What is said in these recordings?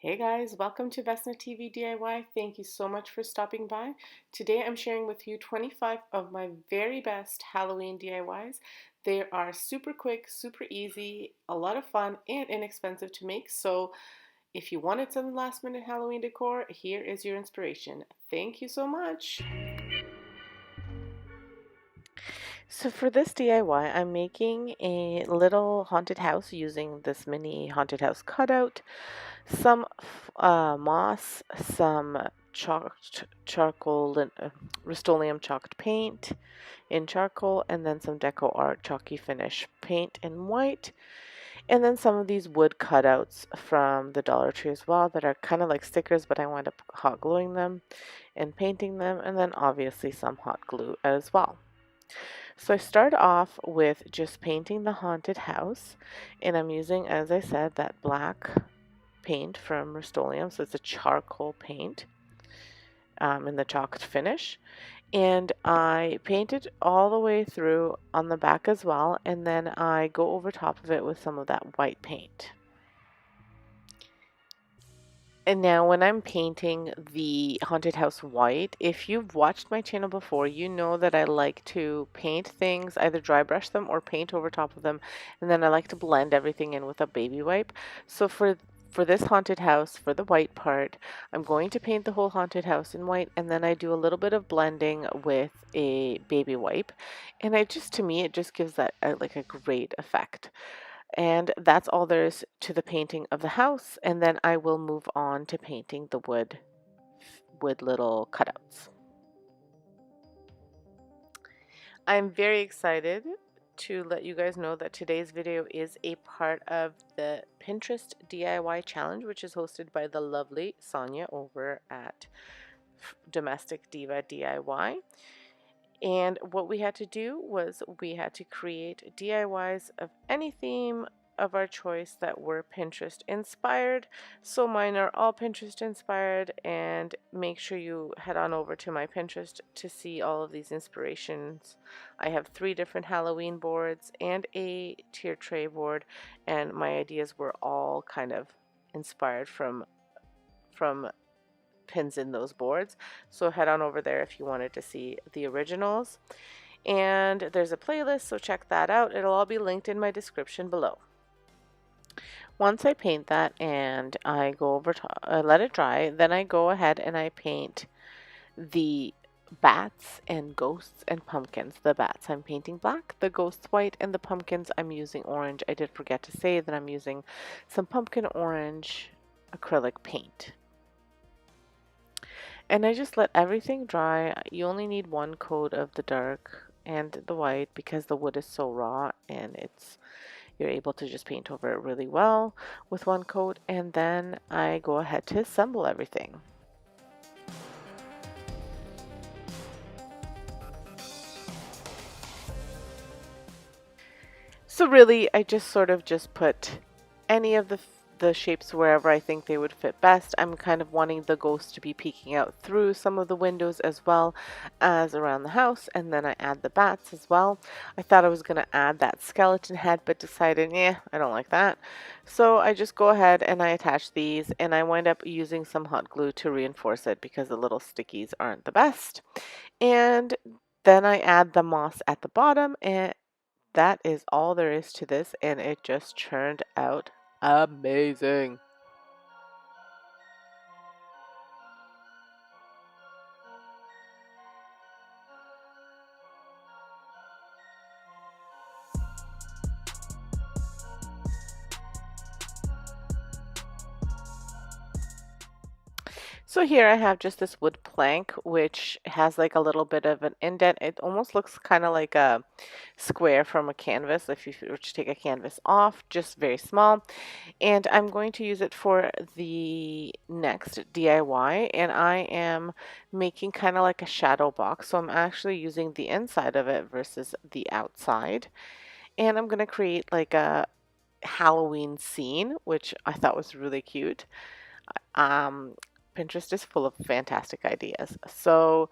Hey guys, welcome to Vesna TV DIY. Thank you so much for stopping by. Today I'm sharing with you 25 of my very best Halloween DIYs. They are super quick, super easy, a lot of fun, and inexpensive to make. So if you wanted some last minute Halloween decor, here is your inspiration. Thank you so much. So for this DIY, I'm making a little haunted house using this mini haunted house cutout, some moss, some chalked charcoal, Rust-Oleum chalked paint in charcoal, and then some deco art chalky finish paint in white, and then some of these wood cutouts from the Dollar Tree as well that are kind of like stickers, but I wound up hot gluing them and painting them, and then obviously some hot glue as well. So I start off with just painting the haunted house, and I'm using, as I said, that black paint from Rust-Oleum, so it's a charcoal paint in the chalked finish. And I paint it all the way through on the back as well, and then I go over top of it with some of that white paint. And now when I'm painting the haunted house white, if you've watched my channel before, you know that I like to paint things, either dry brush them or paint over top of them, and then I like to blend everything in with a baby wipe. So for this haunted house, for the white part, I'm going to paint the whole haunted house in white, and then I do a little bit of blending with a baby wipe, and to me, it just gives that like a great effect. And that's all there is to the painting of the house, and then I will move on to painting the wood little cutouts. I'm very excited to let you guys know that today's video is a part of the Pinterest DIY challenge, which is hosted by the lovely Sonia over at Domestic Diva DIY. And what we had to do was we had to create DIYs of any theme of our choice that were Pinterest inspired. So mine are all Pinterest inspired, and make sure you head on over to my Pinterest to see all of these inspirations. I have 3 different Halloween boards and a tier tray board, and my ideas were all kind of inspired from pins in those boards. So head on over there if you wanted to see the originals. And there's a playlist, so check that out. It'll all be linked in my description below. Once I paint that and I go over to let it dry, then I go ahead and I paint the bats and ghosts and pumpkins. The bats I'm painting black, the ghosts white, and the pumpkins I'm using orange. I did forget to say that I'm using some pumpkin orange acrylic paint. And I just let everything dry. You only need 1 coat of the dark and the white because the wood is so raw, and you're able to just paint over it really well with 1 coat, and then I go ahead to assemble everything. So really, I just sort of just put any of the shapes wherever I think they would fit best. I'm kind of wanting the ghost to be peeking out through some of the windows as well as around the house, and then I add the bats as well. I thought I was going to add that skeleton head, but decided, yeah, I don't like that. So I just go ahead and I attach these, and I wind up using some hot glue to reinforce it because the little stickies aren't the best. And then I add the moss at the bottom, and that is all there is to this, and it just turned out amazing. So here I have just this wood plank, which has like a little bit of an indent. It almost looks kind of like a square from a canvas if you were to take a canvas off, just very small. And I'm going to use it for the next DIY, and I am making kind of like a shadow box. So I'm actually using the inside of it versus the outside. And I'm going to create like a Halloween scene, which I thought was really cute. Um, Pinterest is full of fantastic ideas. So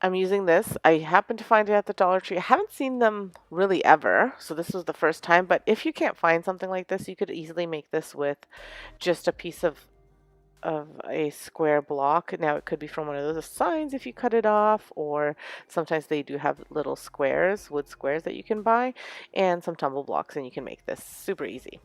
I'm using this. I happened to find it at the Dollar Tree. I haven't seen them really ever, so this was the first time. But if you can't find something like this, you could easily make this with just a piece of a square block. Now it could be from one of those signs if you cut it off, or sometimes they do have little squares, wood squares that you can buy, and some tumble blocks, and you can make this super easy.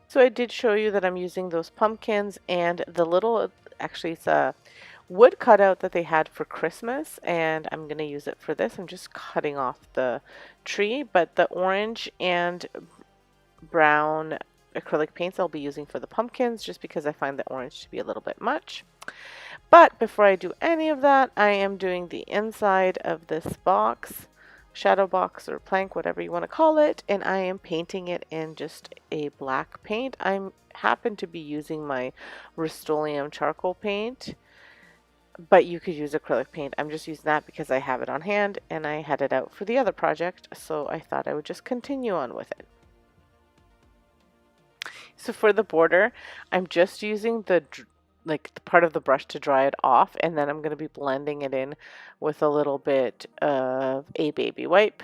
So I did show you that I'm using those pumpkins and the little, actually it's a wood cutout that they had for Christmas, and I'm going to use it for this. I'm just cutting off the tree, but the orange and brown acrylic paints I'll be using for the pumpkins just because I find the orange to be a little bit much. But before I do any of that, I am doing the inside of this box, shadow box or plank, whatever you want to call it, and I am painting it in just a black paint. I happen to be using my Rust-Oleum charcoal paint, but you could use acrylic paint. I'm just using that because I have it on hand and I had it out for the other project, so I thought I would just continue on with it. So for the border, I'm just using the part of the brush to dry it off, and then I'm going to be blending it in with a little bit of a baby wipe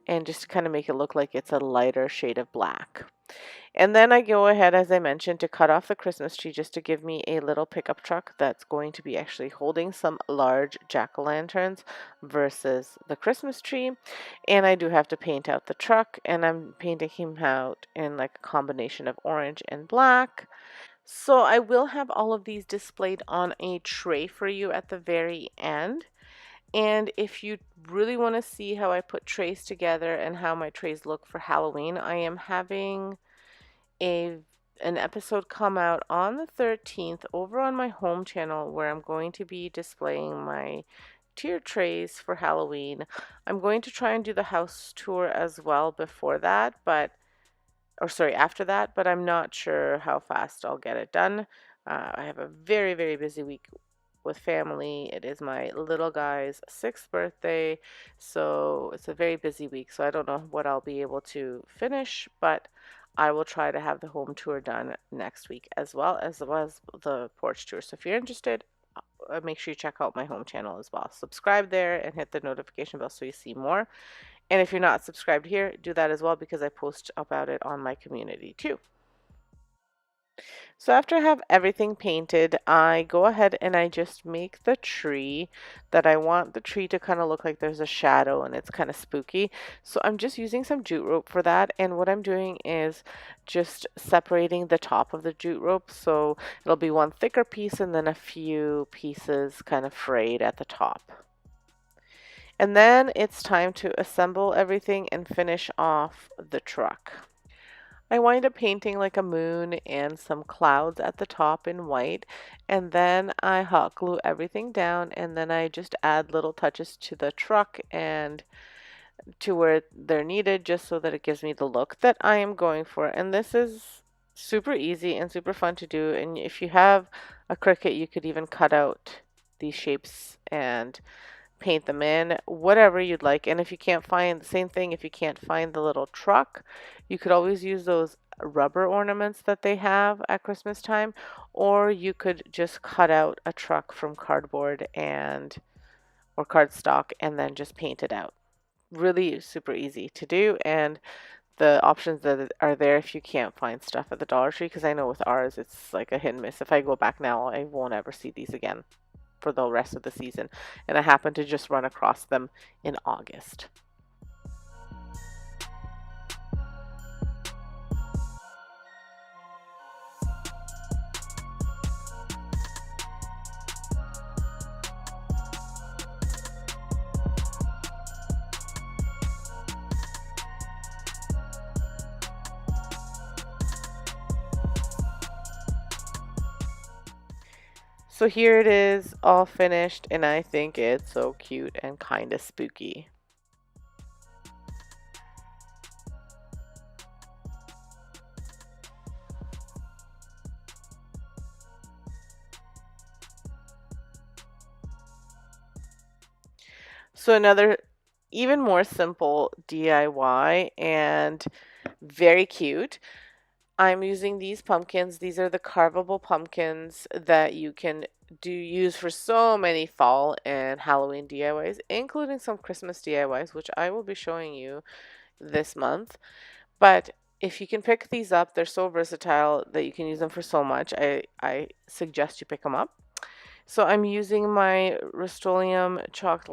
and just to kind of make it look like it's a lighter shade of black. And then I go ahead, as I mentioned, to cut off the Christmas tree just to give me a little pickup truck that's going to be actually holding some large jack-o'-lanterns versus the Christmas tree. And I do have to paint out the truck, and I'm painting him out in like a combination of orange and black. So I will have all of these displayed on a tray for you at the very end. And if you really want to see how I put trays together and how my trays look for Halloween, I am having a an episode come out on the 13th over on my home channel where I'm going to be displaying my tier trays for Halloween. I'm going to try and do the house tour as well before that, but or sorry, after that, but I'm not sure how fast I'll get it done. I have a very, very busy week with family. It is my little guy's 6th birthday, so it's a very busy week. So I don't know what I'll be able to finish, but I will try to have the home tour done next week as well as the porch tour. So if you're interested, make sure you check out my home channel as well. Subscribe there and hit the notification bell so you see more. And if you're not subscribed here, do that as well because I post about it on my community too. So after I have everything painted, I go ahead and I just make the tree that I want the tree to kind of look like there's a shadow and it's kind of spooky. So I'm just using some jute rope for that. And what I'm doing is just separating the top of the jute rope. So it'll be one thicker piece and then a few pieces kind of frayed at the top. And then it's time to assemble everything and finish off the truck. I wind up painting like a moon and some clouds at the top in white, and then I hot glue everything down, and then I just add little touches to the truck and to where they're needed just so that it gives me the look that I am going for. And this is super easy and super fun to do, and if you have a Cricut, you could even cut out these shapes and paint them in, whatever you'd like. And if you can't find the same thing, if you can't find the little truck, you could always use those rubber ornaments that they have at Christmas time, or you could just cut out a truck from cardboard and or cardstock and then just paint it out. Really super easy to do, and the options that are there if you can't find stuff at the Dollar Tree, because I know with ours it's like a hit and miss. If I go back now, I won't ever see these again for the rest of the season, and I happened to just run across them in August. So here it is all finished, and I think it's so cute and kind of spooky. So another even more simple DIY and very cute. I'm using these pumpkins. These are the carvable pumpkins that you can use for so many fall and Halloween DIYs, including some Christmas DIYs, which I will be showing you this month. But if you can pick these up, they're so versatile that you can use them for so much. I suggest you pick them up. So I'm using my Rust-Oleum chalked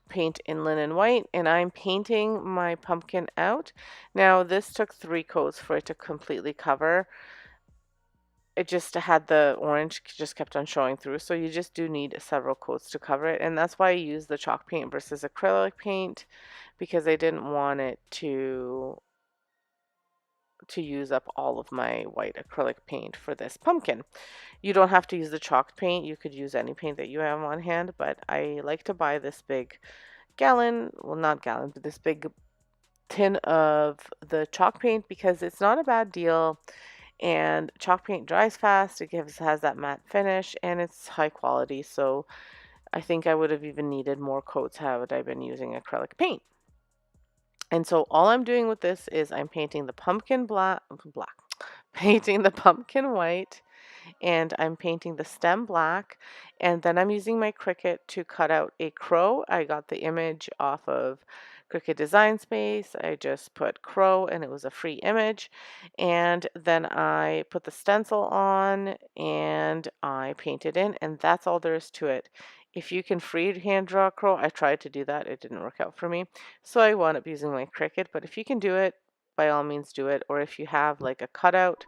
paint in linen white, and I'm painting my pumpkin out. Now this took 3 coats for it to completely cover. It just had the orange just kept on showing through, so you just do need several coats to cover it, and that's why I use the chalk paint versus acrylic paint, because I didn't want it to use up all of my white acrylic paint for this pumpkin. You don't have to use the chalk paint. You could use any paint that you have on hand, but I like to buy this big gallon, well, not gallon, but this big tin of the chalk paint because it's not a bad deal, and chalk paint dries fast. It has that matte finish, and it's high quality. So I think I would have even needed more coats had I been using acrylic paint. And so all I'm doing with this is I'm painting the pumpkin black, painting the pumpkin white, and I'm painting the stem black, and then I'm using my Cricut to cut out a crow. I got the image off of Cricut Design Space. I just put crow and it was a free image, and then I put the stencil on and I painted in, and that's all there is to it. If you can freehand draw a crow, I tried to do that. It didn't work out for me. So I wound up using my Cricut, but if you can do it, by all means do it. Or if you have like a cutout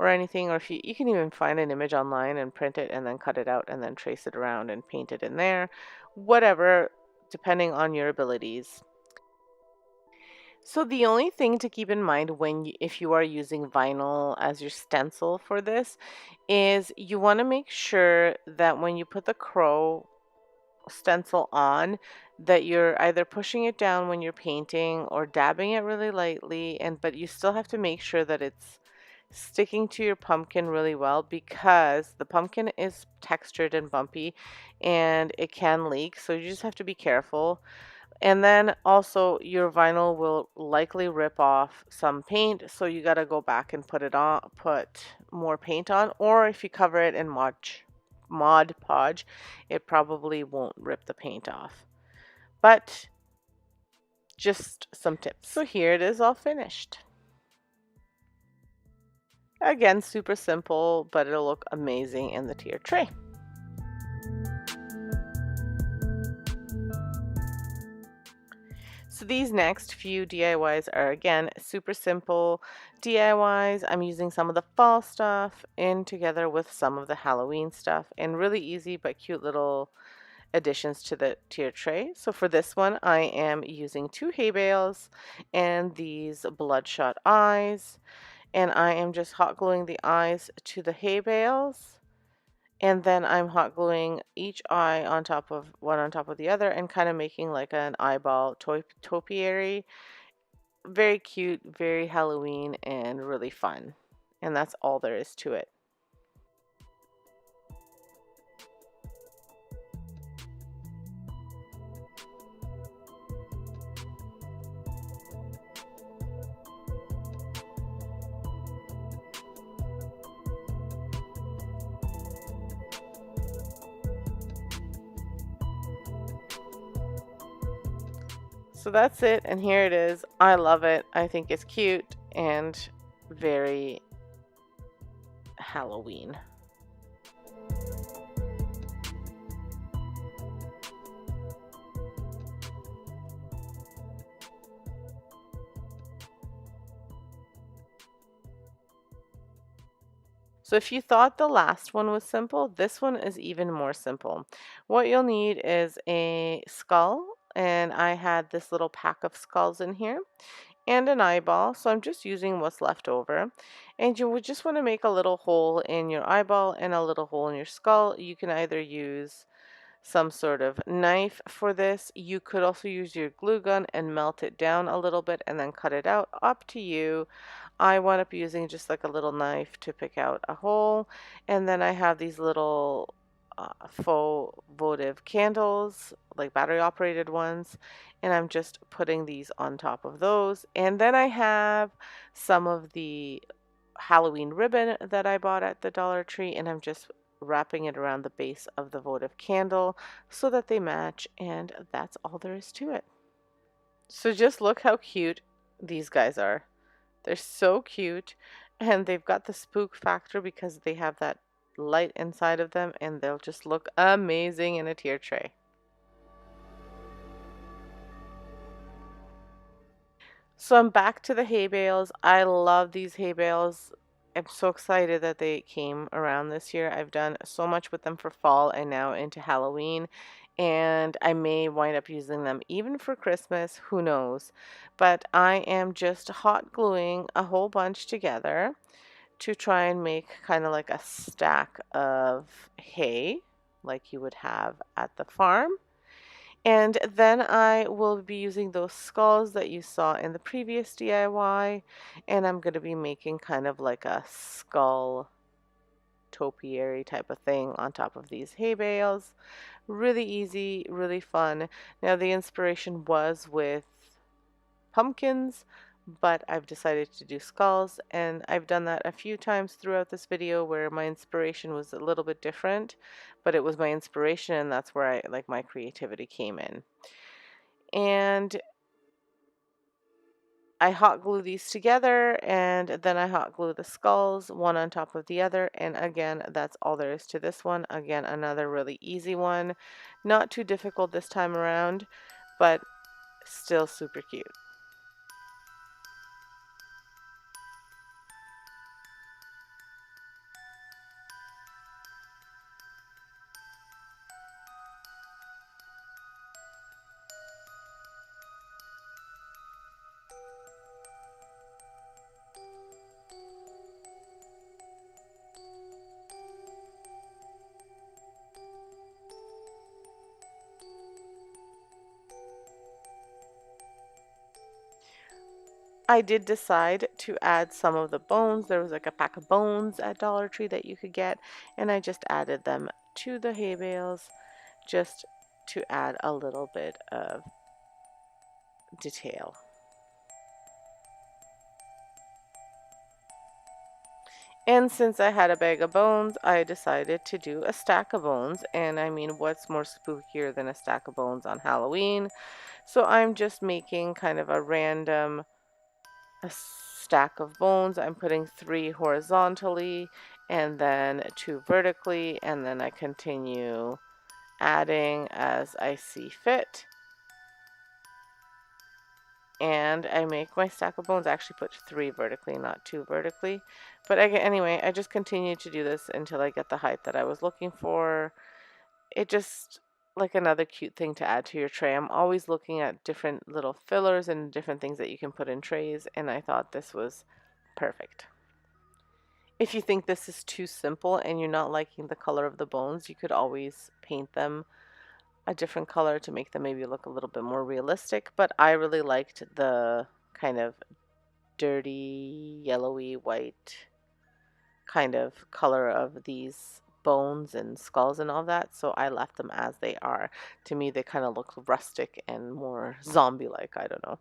or anything, or if you can even find an image online and print it and then cut it out and then trace it around and paint it in there, whatever, depending on your abilities. So the only thing to keep in mind if you are using vinyl as your stencil for this is you want to make sure that when you put the crow stencil on, that you're either pushing it down when you're painting or dabbing it really lightly, but you still have to make sure that it's sticking to your pumpkin really well, because the pumpkin is textured and bumpy and it can leak, so you just have to be careful. And then also your vinyl will likely rip off some paint, so you got to go back and put more paint on, or if you cover it in Mod Podge, it probably won't rip the paint off. But just some tips. So here it is all finished. Again, super simple, but it'll look amazing in the tier tray. So these next few DIYs are, again, super simple DIYs. I'm using some of the fall stuff in together with some of the Halloween stuff, and really easy but cute little additions to the tier tray. So for this one, I am using 2 hay bales and these bloodshot eyes, and I am just hot gluing the eyes to the hay bales, and then I'm hot gluing each eye on top of the other and kind of making like an eyeball topiary. Very cute, very Halloween, and really fun. And that's all there is to it. So that's it, and here it is. I love it. I think it's cute and very Halloween. So if you thought the last one was simple, this one is even more simple. What you'll need is a skull, and I had this little pack of skulls in here, and an eyeball, so I'm just using what's left over. And you would just want to make a little hole in your eyeball and a little hole in your skull. You can either use some sort of knife for this. You could also use your glue gun and melt it down a little bit and then cut it out. Up to you. I wound up using just like a little knife to pick out a hole, and then I have these little faux votive candles, like battery operated ones, and I'm just putting these on top of those. And then I have some of the Halloween ribbon that I bought at the Dollar Tree, and I'm just wrapping it around the base of the votive candle so that they match, and that's all there is to it. So just look how cute these guys are. They're so cute, and they've got the spook factor because they have that light inside of them, and they'll just look amazing in a tier tray. So I'm back to the hay bales. I love these hay bales. I'm so excited that they came around this year. I've done so much with them for fall and now into Halloween, and I may wind up using them even for Christmas, who knows. But I am just hot gluing a whole bunch together to try and make kind of like a stack of hay like you would have at the farm. And then I will be using those skulls that you saw in the previous DIY, and I'm going to be making kind of like a skull topiary type of thing on top of these hay bales. Really easy, really fun. Now the inspiration was with pumpkins, but I've decided to do skulls, and I've done that a few times throughout this video where my inspiration was a little bit different, but it was my inspiration, and that's where my creativity came in. And I hot glue these together, and then I hot glue the skulls one on top of the other, and again, that's all there is to this one. Again, another really easy one, not too difficult this time around, but still super cute. I did decide to add some of the bones. There was like a pack of bones at Dollar Tree that you could get, and I just added them to the hay bales just to add a little bit of detail. And since I had a bag of bones, I decided to do a stack of bones. And I mean, what's more spookier than a stack of bones on Halloween? So I'm just making kind of a random stack of bones. I'm putting 3 horizontally and then 2 vertically, and then I continue adding as I see fit. And I make my stack of bones. I actually put 3 vertically, not 2 vertically. But anyway, I just continue to do this until I get the height that I was looking for. It just like another cute thing to add to your tray. I'm always looking at different little fillers and different things that you can put in trays, and I thought this was perfect. If you think this is too simple and you're not liking the color of the bones, you could always paint them a different color to make them maybe look a little bit more realistic, but I really liked the kind of dirty, yellowy white kind of color of these bones and skulls and all that, so I left them as they are. To me, they kind of look rustic and more zombie-like, I don't know.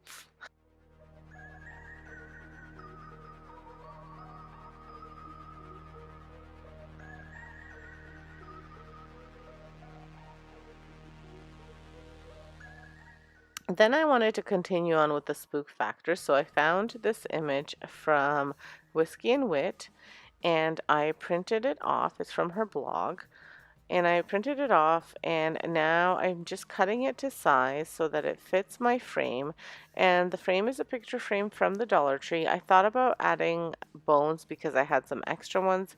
Then I wanted to continue on with the spook factor, so I found this image from Whiskey and Wit, and I printed it off. It's from her blog, and I printed it off, and now I'm just cutting it to size so that it fits my frame. And the frame is a picture frame from the Dollar Tree. I thought about adding bones because I had some extra ones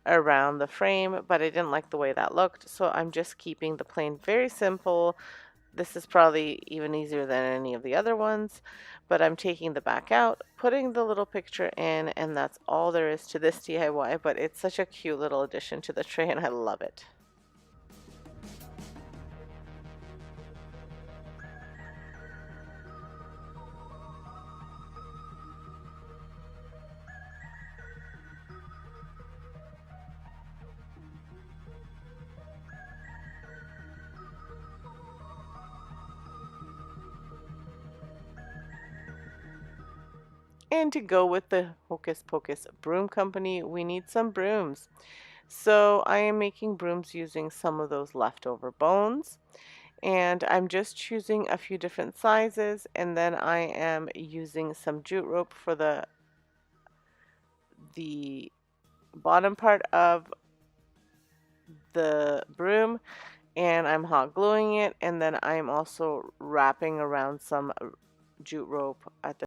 around the frame, but I didn't like the way that looked, so I'm just keeping the plain very simple. This is probably even easier than any of the other ones, but I'm taking the back out, putting the little picture in, and that's all there is to this DIY, but it's such a cute little addition to the tray, and I love it. And to go with the Hocus Pocus Broom Company, we need some brooms. So I am making brooms using some of those leftover bones. And I'm just choosing a few different sizes, and then I am using some jute rope for the bottom part of the broom, and I'm hot gluing it, and then I'm also wrapping around some jute rope at the